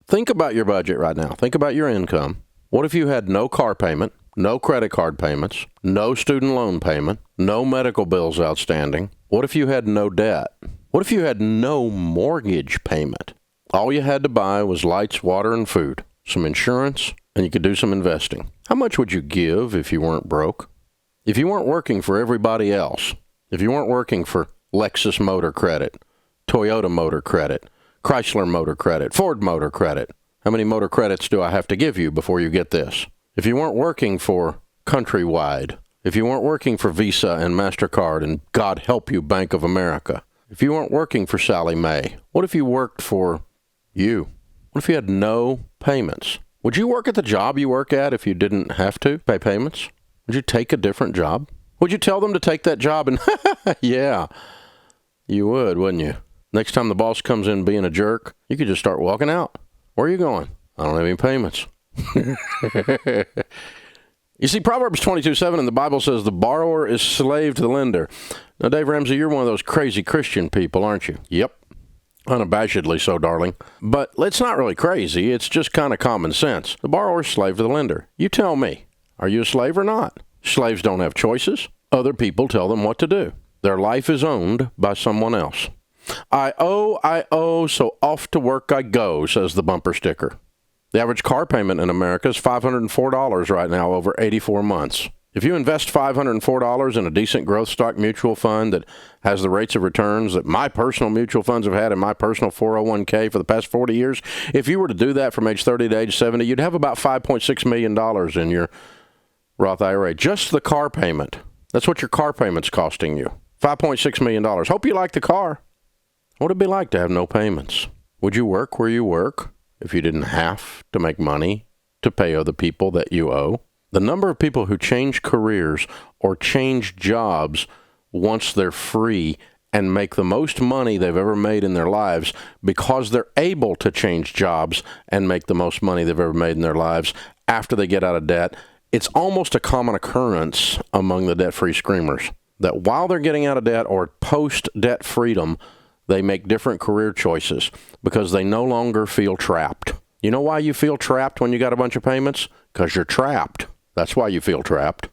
Think about your budget right now. Think about your income. What if you had no car payment, no credit card payments, no student loan payment, no medical bills outstanding? What if you had no debt? What if you had no mortgage payment? All you had to buy was lights, water, and food, some insurance, and you could do some investing. How much would you give if you weren't broke? If you weren't working for everybody else, if you weren't working for Lexus Motor Credit, Toyota Motor Credit, Chrysler Motor Credit, Ford Motor Credit. How many motor credits do I have to give you before you get this? If you weren't working for Countrywide, if you weren't working for Visa and MasterCard and God help you, Bank of America, if you weren't working for Sally Mae, what if you worked for you? What if you had no payments? Would you work at the job you work at if you didn't have to pay payments? Would you take a different job? Would you tell them to take that job? And yeah, you would, wouldn't you? Next time the boss comes in being a jerk, you could just start walking out. Where are you going? I don't have any payments. You see, Proverbs 22:7 in the Bible says the borrower is slave to the lender. Now, Dave Ramsey, you're one of those crazy Christian people, aren't you? Yep. Unabashedly so, darling. But it's not really crazy. It's just kind of common sense. The borrower is slave to the lender. You tell me, are you a slave or not? Slaves don't have choices. Other people tell them what to do. Their life is owned by someone else. I owe, so off to work I go, says the bumper sticker. The average car payment in America is $504 right now over 84 months. If you invest $504 in a decent growth stock mutual fund that has the rates of returns that my personal mutual funds have had in my personal 401k for the past 40 years, if you were to do that from age 30 to age 70, you'd have about $5.6 million in your Roth IRA. Just the car payment. That's what your car payment's costing you. $5.6 million. Hope you like the car. What would it be like to have no payments? Would you work where you work if you didn't have to make money to pay other people that you owe? The number of people who change careers or change jobs once they're free and make the most money they've ever made in their lives because they're able to change jobs and make the most money they've ever made in their lives after they get out of debt, it's almost a common occurrence among the debt-free screamers that while they're getting out of debt or post-debt freedom, they make different career choices because they no longer feel trapped. You know why you feel trapped when you got a bunch of payments? Because you're trapped. That's why you feel trapped.